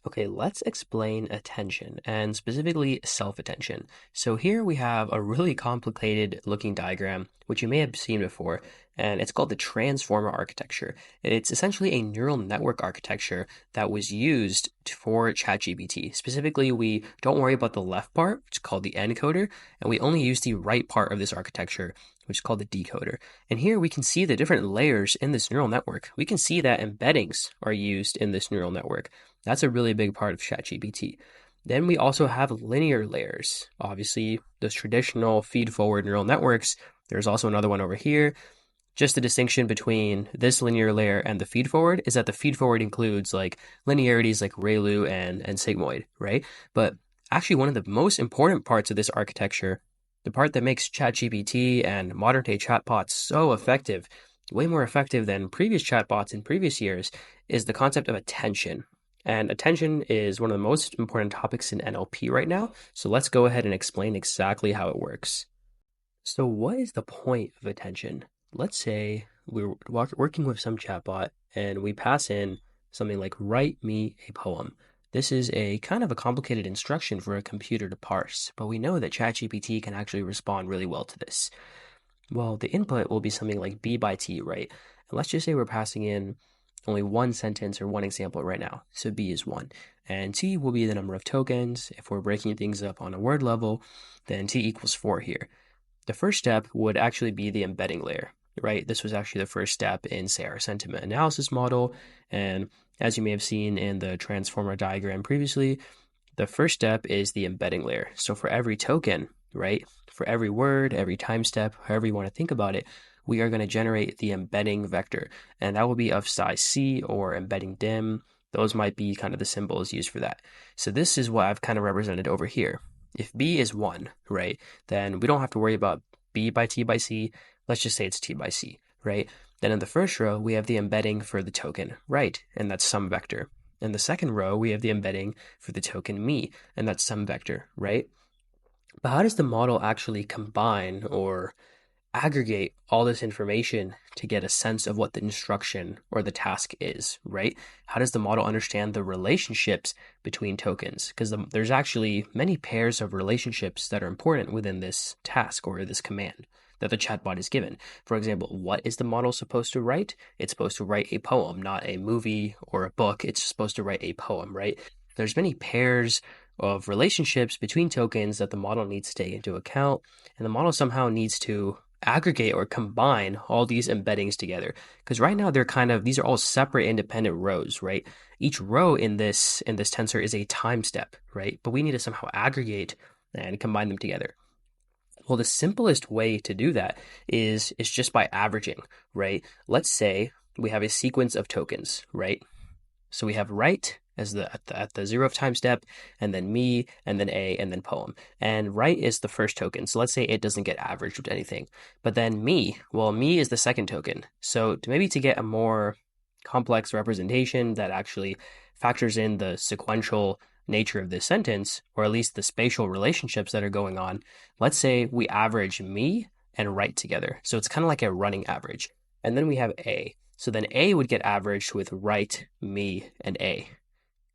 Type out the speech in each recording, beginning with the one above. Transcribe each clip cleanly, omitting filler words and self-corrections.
Okay, let's explain attention and specifically self-attention. So here we have a really complicated looking diagram, which you may have seen before, and it's called the transformer architecture. It's essentially a neural network architecture that was used for ChatGPT. Specifically, we don't worry about the left part, which is called the encoder, and we only use the right part of this architecture, which is called the decoder. And here we can see the different layers in this neural network. We can see that embeddings are used in this neural network. That's a really big part of ChatGPT. Then we also have linear layers. Obviously, those traditional feed-forward neural networks. There's also another one over here. Just the distinction between this linear layer and the feed-forward is that the feed-forward includes like linearities like ReLU and sigmoid, right? But actually, one of the most important parts of this architecture, the part that makes ChatGPT and modern-day chatbots so effective, way more effective than previous chatbots in previous years, is the concept of attention. And attention is one of the most important topics in NLP right now. So let's go ahead and explain exactly how it works. So what is the point of attention? Let's say we're working with some chatbot and we pass in something like write me a poem. This is a kind of a complicated instruction for a computer to parse, but we know that ChatGPT can actually respond really well to this. Well, the input will be something like B by T, right? And let's just say we're passing in only one sentence or one example right now. So B is 1. And T will be the number of tokens. If we're breaking things up on a word level, then T equals 4 here. The first step would actually be the embedding layer, right? This was actually the first step in, say, our sentiment analysis model. And as you may have seen in the transformer diagram previously, the first step is the embedding layer. So for every token, right, for every word, every time step, however you want to think about it, we are going to generate the embedding vector. And that will be of size C or embedding dim. Those might be kind of the symbols used for that. So this is what I've kind of represented over here. If B is 1, right, then we don't have to worry about B by T by C. Let's just say it's T by C, right? Then in the first row, we have the embedding for the token, right, and that's some vector. In the second row, we have the embedding for the token me, and that's some vector, right? But how does the model actually combine or aggregate all this information to get a sense of what the instruction or the task is, right? How does the model understand the relationships between tokens? Because there's actually many pairs of relationships that are important within this task or this command that the chatbot is given. For example, what is the model supposed to write? It's supposed to write a poem, not a movie or a book. It's supposed to write a poem, right? There's many pairs of relationships between tokens that the model needs to take into account, and the model somehow needs to aggregate or combine all these embeddings together, because right now these are all separate independent rows, right? Each row in this tensor is a time step, right? But we need to somehow aggregate and combine them together. Well, the simplest way to do that is just by averaging, right? Let's say we have a sequence of tokens, right? So we have write as at the 0th time step, and then me, and then a, and then poem. And write is the first token. So let's say it doesn't get averaged with anything. But then me is the second token. So to get a more complex representation that actually factors in the sequential nature of this sentence, or at least the spatial relationships that are going on, let's say we average me and write together. So it's kind of like a running average. And then we have a. So then A would get averaged with write, me, and A.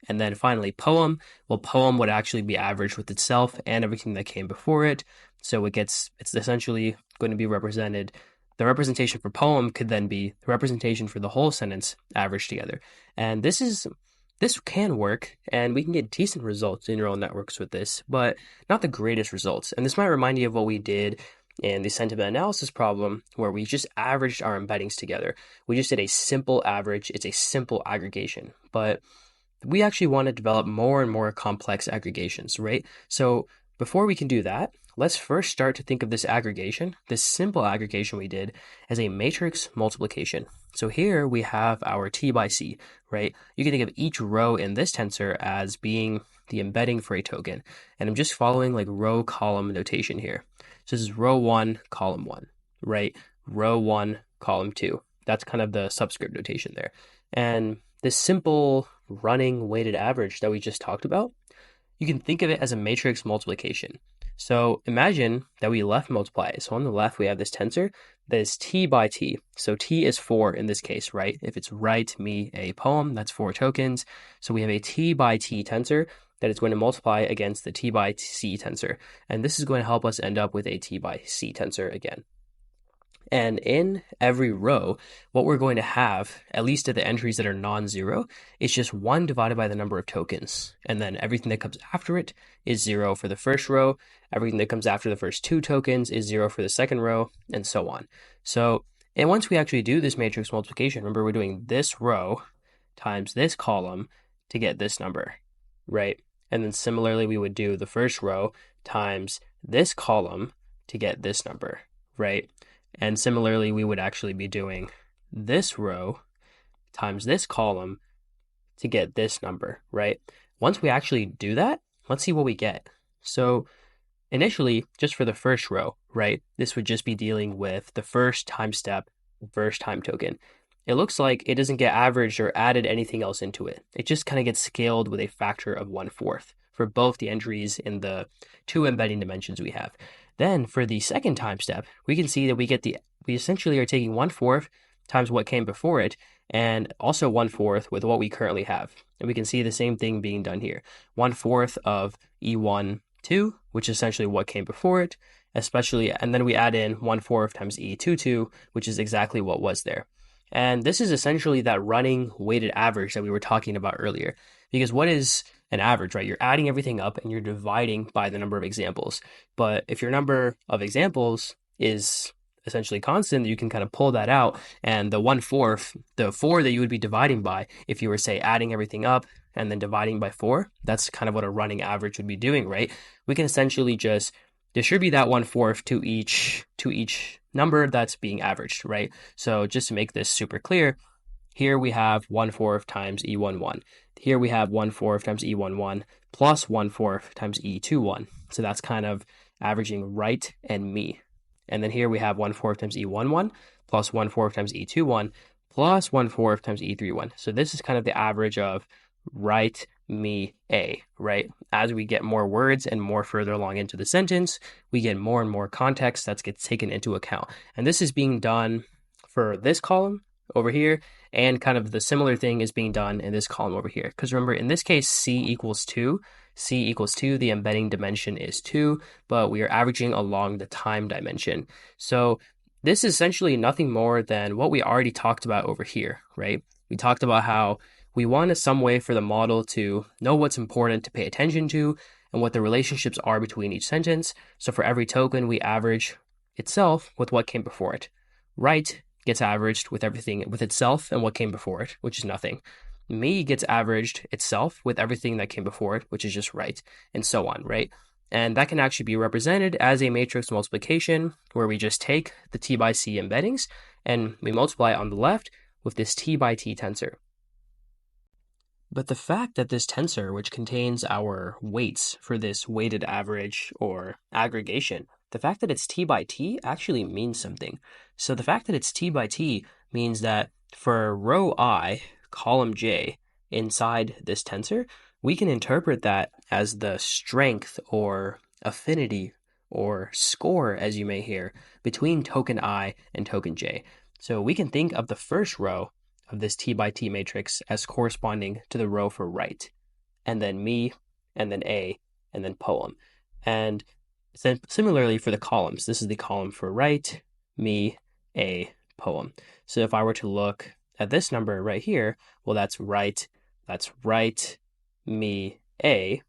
And then finally poem. Well, poem would actually be averaged with itself and everything that came before it. So it's essentially going to be represented. The representation for poem could then be the representation for the whole sentence averaged together. And this can work, and we can get decent results in neural networks with this, but not the greatest results. And this might remind you of what we did in the sentiment analysis problem, where we just averaged our embeddings together. We just did a simple average. It's a simple aggregation, but we actually want to develop more and more complex aggregations, right? So before we can do that, let's first start to think of this aggregation, this simple aggregation we did, as a matrix multiplication. So here we have our T by C, right? You can think of each row in this tensor as being the embedding for a token. And I'm just following like row column notation here. So this is row 1, column 1, right? Row 1, column 2. That's kind of the subscript notation there. And this simple running weighted average that we just talked about, you can think of it as a matrix multiplication. So imagine that we left multiply it. So on the left, we have this tensor that is t by t. So t is 4 in this case, right? If it's write me a poem, that's 4 tokens. So we have a t by t tensor that is going to multiply against the t by c tensor. And this is going to help us end up with a t by c tensor again. And in every row, what we're going to have, at least at the entries that are non-zero, is just 1 divided by the number of tokens. And then everything that comes after it is 0 for the first row. Everything that comes after the first 2 tokens is 0 for the second row, and so on. So, and once we actually do this matrix multiplication, remember we're doing this row times this column to get this number, right? And then similarly, we would do the first row times this column to get this number, right? And similarly, we would actually be doing this row times this column to get this number, right? Once we actually do that, let's see what we get. So initially, just for the first row, right, this would just be dealing with the first time step, first time token. It looks like it doesn't get averaged or added anything else into it. It just kind of gets scaled with a factor of 1/4 for both the entries in the 2 embedding dimensions we have. Then for the second time step, we can see that we essentially are taking 1/4 times what came before it, and also 1/4 with what we currently have. And we can see the same thing being done here. 1/4 of E1, 2, which is essentially what came before it, and then we add in 1/4 times E22, which is exactly what was there. And this is essentially that running weighted average that we were talking about earlier. Because what is an average, right? You're adding everything up and you're dividing by the number of examples. But if your number of examples is essentially constant, you can kind of pull that out. And the 1/4, the 4 that you would be dividing by, if you were, say, adding everything up and then dividing by 4, that's kind of what a running average would be doing, right? We can essentially just distribute that 1/4 to each number that's being averaged, right? So just to make this super clear, here we have 1/4 times E11. Here we have 1/4 times E11 plus 1/4 times E21. So that's kind of averaging right and me. And then here we have 1/4 times E11 plus 1/4 times E21 plus 1/4 times E31. So this is kind of the average of right, me, a, right? As we get more words and more further along into the sentence, we get more and more context that gets taken into account. And this is being done for this column over here, and kind of the similar thing is being done in this column over here. Because remember, in this case, C equals 2, the embedding dimension is 2, but we are averaging along the time dimension. So this is essentially nothing more than what we already talked about over here, right? We talked about how we want some way for the model to know what's important to pay attention to and what the relationships are between each sentence. So for every token, we average itself with what came before it. Right gets averaged with everything with itself and what came before it, which is nothing. Me gets averaged itself with everything that came before it, which is just right, and so on, right? And that can actually be represented as a matrix multiplication where we just take the t by c embeddings and we multiply on the left with this t by t tensor. But the fact that this tensor, which contains our weights for this weighted average or aggregation, the fact that it's t by t actually means something. So the fact that it's t by t means that for row I, column j, inside this tensor, we can interpret that as the strength or affinity or score, as you may hear, between token I and token j. So we can think of the first row of this t by t matrix as corresponding to the row for right, and then me, and then a, and then poem. And similarly for the columns, this is the column for right, me, a, poem. So if I were to look at this number right here, well, that's right, me, a,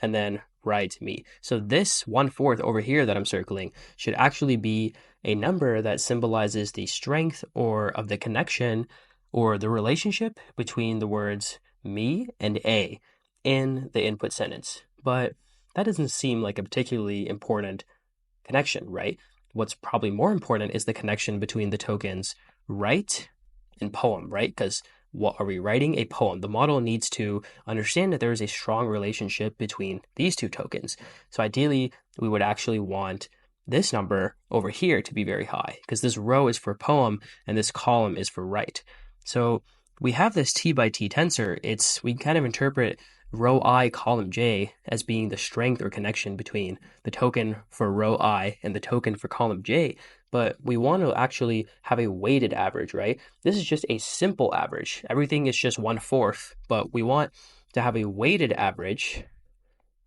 and then right, me. So this 1/4 over here that I'm circling should actually be a number that symbolizes the strength or of the connection or the relationship between the words me and a in the input sentence. But that doesn't seem like a particularly important connection, right? What's probably more important is the connection between the tokens right and poem, right? Because what are we writing? A poem. The model needs to understand that there is a strong relationship between these two tokens. So ideally, we would actually want this number over here to be very high because this row is for poem and this column is for right. So we have this t by t tensor. We kind of interpret row I, column J as being the strength or connection between the token for row I and the token for column J, but we want to actually have a weighted average, right? This is just a simple average. Everything is just 1/4, but we want to have a weighted average.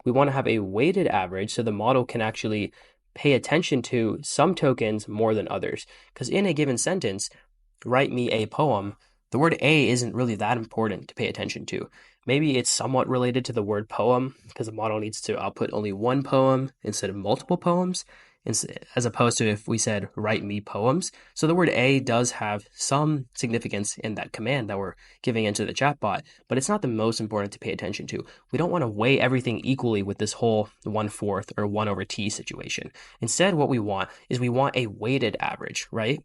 We want to have a weighted average so the model can actually pay attention to some tokens more than others. Because in a given sentence, write me a poem, the word a isn't really that important to pay attention to. Maybe it's somewhat related to the word poem because the model needs to output only one poem instead of multiple poems, as opposed to if we said write me poems. So the word a does have some significance in that command that we're giving into the chatbot, but it's not the most important to pay attention to. We don't want to weigh everything equally with this whole 1/4 or 1 over t situation. Instead, what we want is we want a weighted average, right?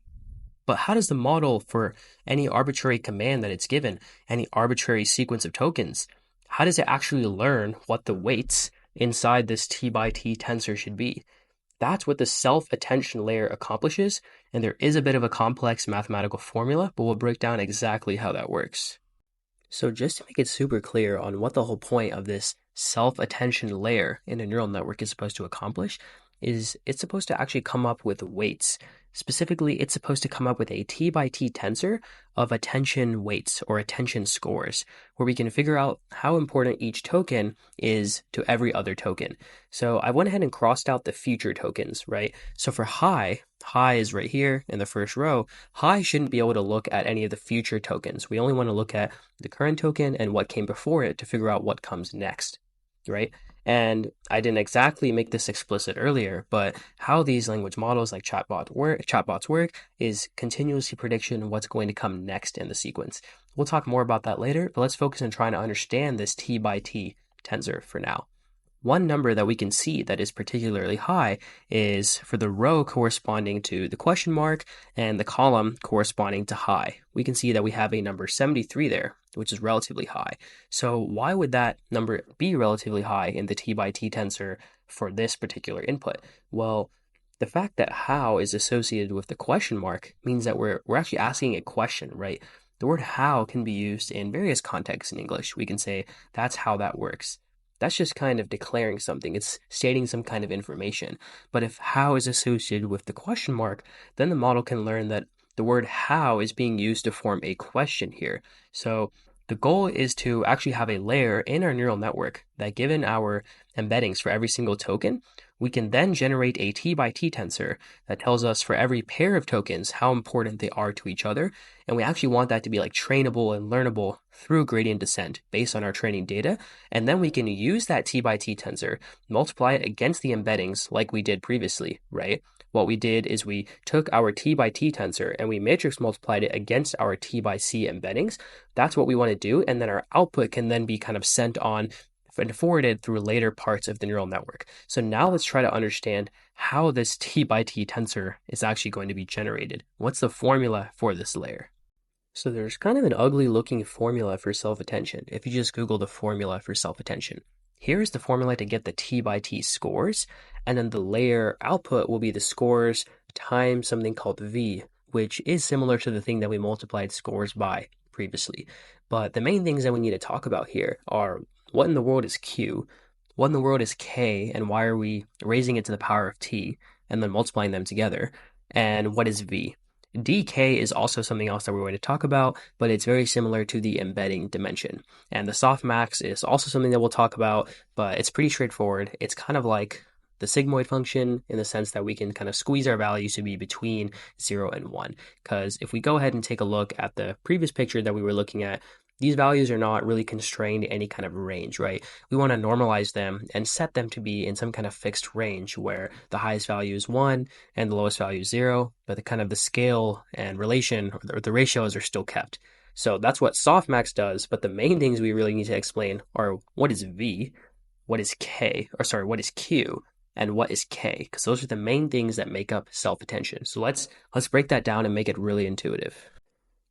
But how does the model for any arbitrary command that it's given, any arbitrary sequence of tokens, how does it actually learn what the weights inside this t by t tensor should be? That's what the self-attention layer accomplishes, and there is a bit of a complex mathematical formula, but we'll break down exactly how that works. So just to make it super clear on what the whole point of this self-attention layer in a neural network is supposed to accomplish, is it's supposed to actually come up with weights. Specifically, it's supposed to come up with a t by t tensor of attention weights or attention scores, where we can figure out how important each token is to every other token. So I went ahead and crossed out the future tokens, right? So for high is right here in the first row. High shouldn't be able to look at any of the future tokens. We only want to look at the current token and what came before it to figure out what comes next, right? And I didn't exactly make this explicit earlier, but how these language models like chatbots work is continuously prediction of what's going to come next in the sequence. We'll talk more about that later, but let's focus on trying to understand this t by t tensor for now. One number that we can see that is particularly high is for the row corresponding to the question mark and the column corresponding to high. We can see that we have a number 73 there, which is relatively high. So why would that number be relatively high in the t by t tensor for this particular input? Well, the fact that how is associated with the question mark means that we're actually asking a question, right? The word how can be used in various contexts in English. We can say, that's how that works. That's just kind of declaring something. It's stating some kind of information. But if how is associated with the question mark, then the model can learn that the word how is being used to form a question here. So the goal is to actually have a layer in our neural network that, given our embeddings for every single token, we can then generate a t by t tensor that tells us for every pair of tokens how important they are to each other. And we actually want that to be like trainable and learnable through gradient descent based on our training data. And then we can use that t by t tensor, multiply it against the embeddings like we did previously, right? What we did is we took our t by t tensor and we matrix multiplied it against our t by c embeddings. That's what we want to do. And then our output can then be kind of sent on and forwarded through later parts of the neural network. So now let's try to understand how this t by t tensor is actually going to be generated. What's the formula for this layer? So there's kind of an ugly looking formula for self-attention if you just Google the formula for self-attention. Here's the formula to get the t by t scores, and then the layer output will be the scores times something called v, which is similar to the thing that we multiplied scores by previously. But the main things that we need to talk about here are what in the world is q, what in the world is k, and why are we raising it to the power of t, and then multiplying them together, and what is v. dk is also something else that we're going to talk about, but it's very similar to the embedding dimension. And the softmax is also something that we'll talk about, but it's pretty straightforward. It's kind of like the sigmoid function in the sense that we can kind of squeeze our values to be between 0 and 1. Because if we go ahead and take a look at the previous picture that we were looking at, these values are not really constrained to any kind of range, right? We want to normalize them and set them to be in some kind of fixed range where the highest value is 1 and the lowest value is 0, but the scale and relation or the ratios are still kept. So that's what softmax does, but the main things we really need to explain are what is v, what is what is q, and what is k, because those are the main things that make up self-attention. So let's break that down and make it really intuitive.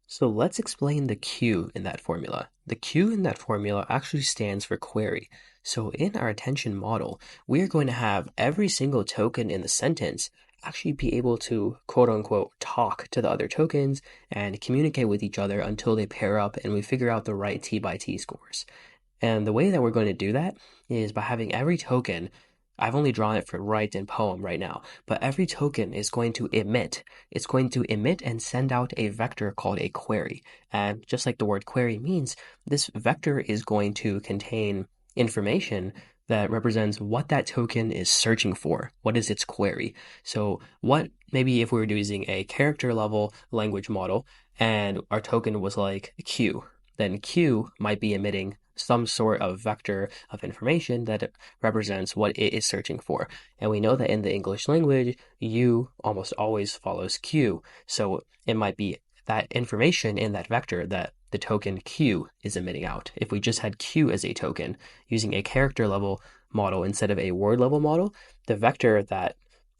So let's explain the Q in that formula. The Q in that formula actually stands for query. So in our attention model, we are going to have every single token in the sentence actually be able to quote unquote talk to the other tokens and communicate with each other until they pair up and we figure out the right t by t scores. And the way that we're going to do that is by having every token. I've only drawn it for write and poem right now, but every token is going to emit. It's going to emit and send out a vector called a query. And just like the word query means, this vector is going to contain information that represents what that token is searching for. What is its query? So what maybe if we were using a character level language model and our token was like Q, then Q might be emitting some sort of vector of information that represents what it is searching for. And we know that in the English language, U almost always follows Q. So it might be that information in that vector that the token Q is emitting out. If we just had Q as a token using a character level model instead of a word level model, the vector that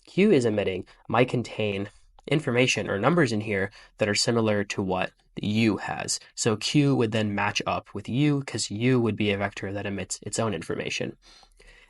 Q is emitting might contain information or numbers in here that are similar to what U has. So Q would then match up with U because U would be a vector that emits its own information.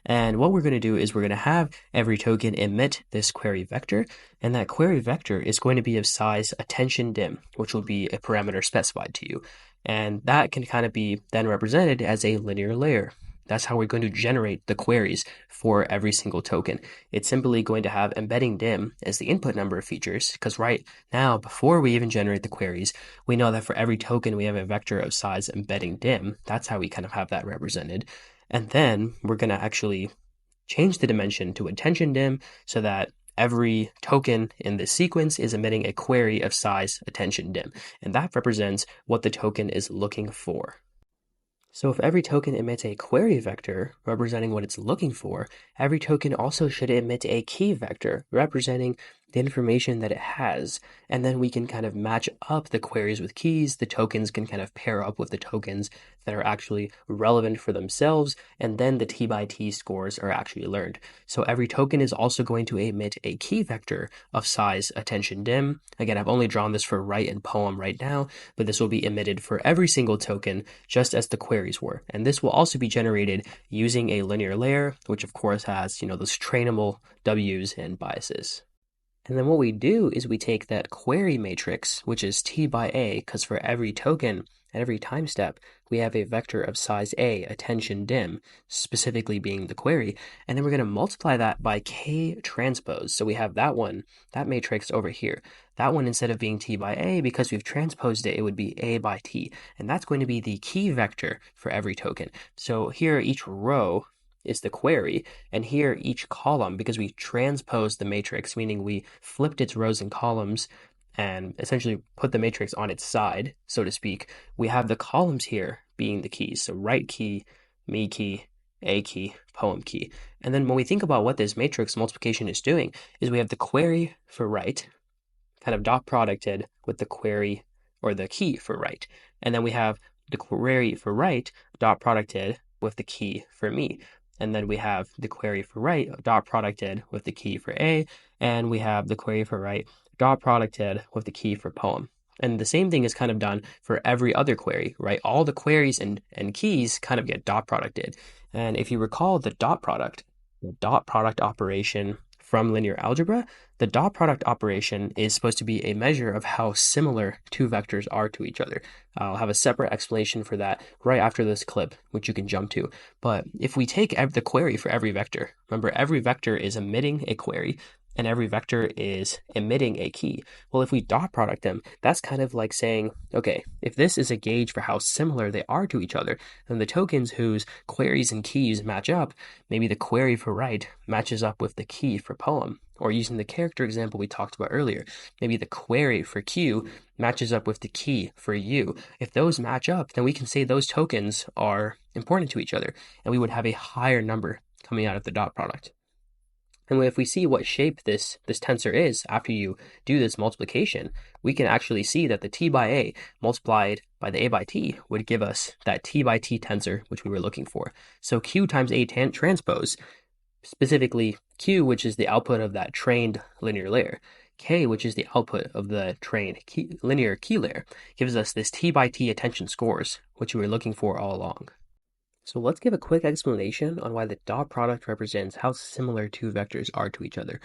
And what we're going to do is we're going to have every token emit this query vector, and that query vector is going to be of size attention dim, which will be a parameter specified to you. And that can kind of be then represented as a linear layer. That's how we're going to generate the queries for every single token. It's simply going to have embedding dim as the input number of features, because right now, before we even generate the queries, we know that for every token we have a vector of size embedding dim. That's how we kind of have that represented. And then we're going to actually change the dimension to attention dim so that every token in this sequence is emitting a query of size attention dim. And that represents what the token is looking for. So if every token emits a query vector representing what it's looking for, every token also should emit a key vector representing the information that it has. And then we can kind of match up the queries with keys. The tokens can kind of pair up with the tokens that are actually relevant for themselves. And then the T by T scores are actually learned. So every token is also going to emit a key vector of size attention dim. Again, I've only drawn this for write and poem right now, but this will be emitted for every single token just as the queries were. And this will also be generated using a linear layer, which of course has, those trainable W's and biases. And then what we do is we take that query matrix, which is T by A, because for every token at every time step, we have a vector of size A, attention dim, specifically being the query. And then we're going to multiply that by K transpose. So we have that one, that matrix over here. That one, instead of being T by A, because we've transposed it, it would be A by T. And that's going to be the key vector for every token. So here, each row is the query, and here each column, because we transposed the matrix, meaning we flipped its rows and columns and essentially put the matrix on its side, so to speak, we have the columns here being the keys. So write key, me key, a key, poem key. And then when we think about what this matrix multiplication is doing, is we have the query for write kind of dot producted with the query or the key for write. And then we have the query for write dot producted with the key for me. And then we have the query for write dot producted with the key for A, and we have the query for write dot producted with the key for poem. And the same thing is kind of done for every other query, right? All the queries and keys kind of get dot producted. And if you recall the dot product operation from linear algebra, the dot product operation is supposed to be a measure of how similar two vectors are to each other. I'll have a separate explanation for that right after this clip, which you can jump to. But if we take the query for every vector, remember every vector is emitting a query, and every vector is emitting a key. Well, if we dot product them, that's kind of like saying, okay, if this is a gauge for how similar they are to each other, then the tokens whose queries and keys match up, maybe the query for write matches up with the key for poem. Or using the character example we talked about earlier, maybe the query for Q matches up with the key for U. If those match up, then we can say those tokens are important to each other, and we would have a higher number coming out of the dot product. And if we see what shape this tensor is after you do this multiplication, we can actually see that the T by A multiplied by the A by T would give us that T by T tensor, which we were looking for. So Q times A transpose, specifically Q, which is the output of that trained linear layer, K, which is the output of the trained linear key layer, gives us this T by T attention scores, which we were looking for all along. So let's give a quick explanation on why the dot product represents how similar two vectors are to each other.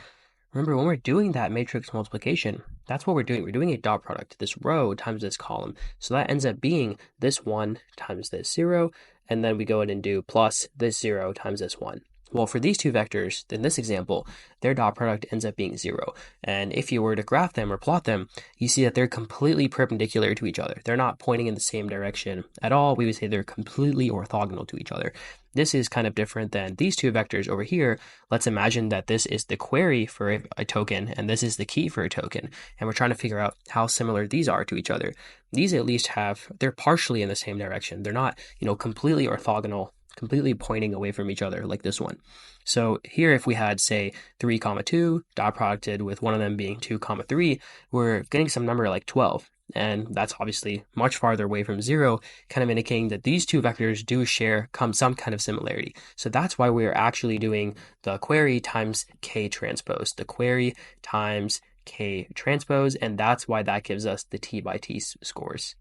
Remember, when we're doing that matrix multiplication, that's what we're doing. We're doing a dot product, this row times this column. So that ends up being this 1 times this 0, and then we go in and do plus this 0 times this 1. Well, for these two vectors, in this example, their dot product ends up being 0. And if you were to graph them or plot them, you see that they're completely perpendicular to each other. They're not pointing in the same direction at all. We would say they're completely orthogonal to each other. This is kind of different than these two vectors over here. Let's imagine that this is the query for a token, and this is the key for a token. And we're trying to figure out how similar these are to each other. These at least they're partially in the same direction. They're not, completely orthogonal, completely pointing away from each other like this one. So here, if we had, say, 3, 2, dot producted with one of them being 2, 3, we're getting some number like 12. And that's obviously much farther away from 0, kind of indicating that these two vectors do share some kind of similarity. So that's why we're actually doing the query times k transpose, the query times k transpose, and that's why that gives us the t by t scores.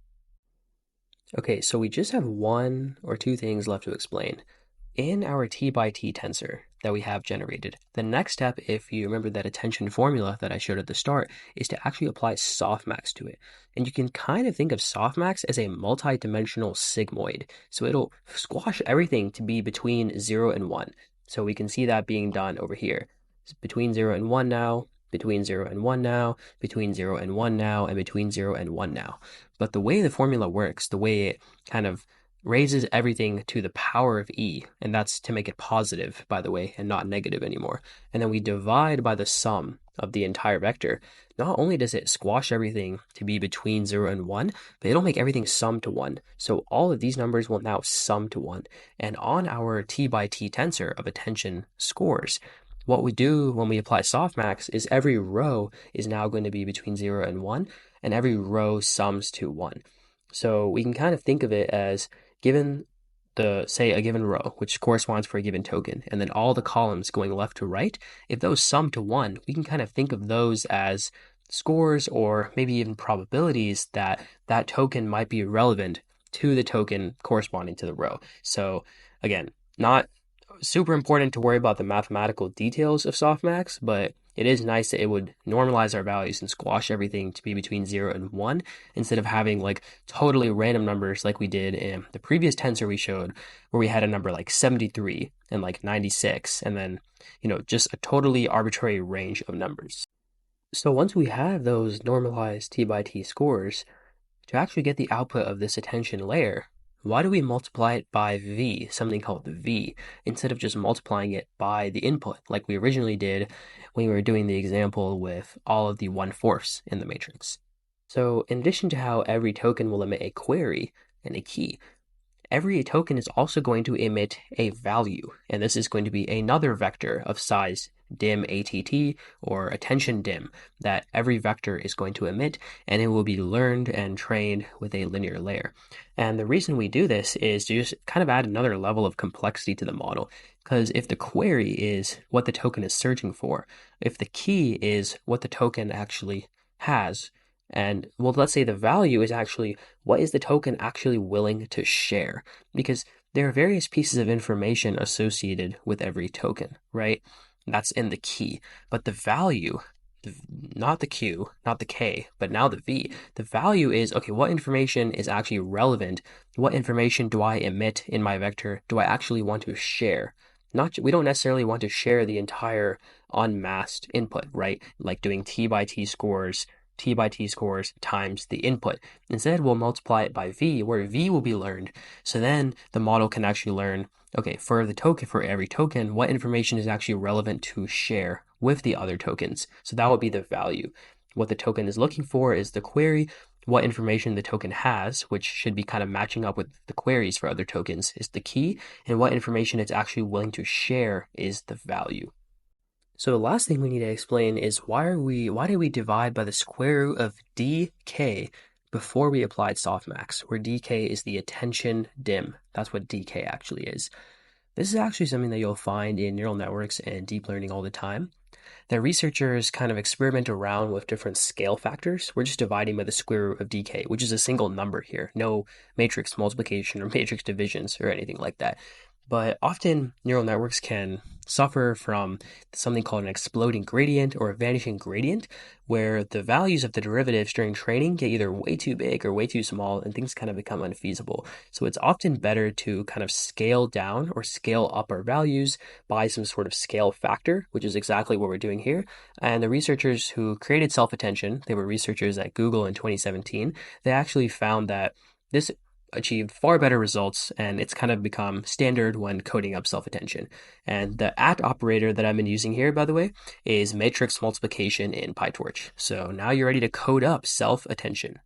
Okay, so we just have one or two things left to explain. In our t by t tensor that we have generated, the next step, if you remember that attention formula that I showed at the start, is to actually apply softmax to it. And you can kind of think of softmax as a multi-dimensional sigmoid. So it'll squash everything to be between 0 and 1. So we can see that being done over here. It's between 0 and 1 now, between 0 and 1 now, between 0 and 1 now, and between 0 and 1 now. But the way the formula works, the way it kind of raises everything to the power of e, and that's to make it positive, by the way, and not negative anymore. And then we divide by the sum of the entire vector. Not only does it squash everything to be between 0 and 1, but it'll make everything sum to 1. So all of these numbers will now sum to 1. And on our t by t tensor of attention scores, what we do when we apply softmax is every row is now going to be between 0 and 1, and every row sums to 1. So we can kind of think of it as given say a given row, which corresponds for a given token, and then all the columns going left to right, if those sum to 1, we can kind of think of those as scores or maybe even probabilities that that token might be relevant to the token corresponding to the row. So again, not super important to worry about the mathematical details of softmax, but it is nice that it would normalize our values and squash everything to be between 0 and 1 instead of having like totally random numbers like we did in the previous tensor we showed, where we had a number like 73 and like 96, and then, just a totally arbitrary range of numbers. So once we have those normalized t by t scores, to actually get the output of this attention layer, why do we multiply it by v, something called the v, instead of just multiplying it by the input like we originally did when we were doing the example with all of the 1/4 in the matrix? So in addition to how every token will emit a query and a key, every token is also going to emit a value, and this is going to be another vector of size dim att, or attention dim, that every vector is going to emit, and it will be learned and trained with a linear layer. And the reason we do this is to just kind of add another level of complexity to the model, because if the query is what the token is searching for, if the key is what the token actually has, and well, let's say the value is actually what is the token actually willing to share, because there are various pieces of information associated with every token, right? That's in the key, but the value, not the Q, not the K, but now the V, the value is, okay, what information is actually relevant? What information do I emit in my vector? Do I actually want to share? We don't necessarily want to share the entire unmasked input, right? Like doing t by t scores times the input. Instead, we'll multiply it by v, where v will be learned. So then the model can actually learn, okay, for every token, what information is actually relevant to share with the other tokens. So that would be the value. What the token is looking for is the query. What information the token has, which should be kind of matching up with the queries for other tokens, is the key. And what information it's actually willing to share is the value. So the last thing we need to explain is why did we divide by the square root of dk before we applied softmax, where dk is the attention dim. That's what dk actually is. This is actually something that you'll find in neural networks and deep learning all the time. That researchers kind of experiment around with different scale factors. We're just dividing by the square root of dk, which is a single number here, no matrix multiplication or matrix divisions or anything like that. But often neural networks can suffer from something called an exploding gradient or a vanishing gradient, where the values of the derivatives during training get either way too big or way too small, and things kind of become unfeasible. So it's often better to kind of scale down or scale up our values by some sort of scale factor, which is exactly what we're doing here. And the researchers who created self-attention, they were researchers at Google in 2017, they actually found that this achieved far better results, and it's kind of become standard when coding up self-attention. And the at operator that I've been using here, by the way, is matrix multiplication in PyTorch. So now you're ready to code up self-attention.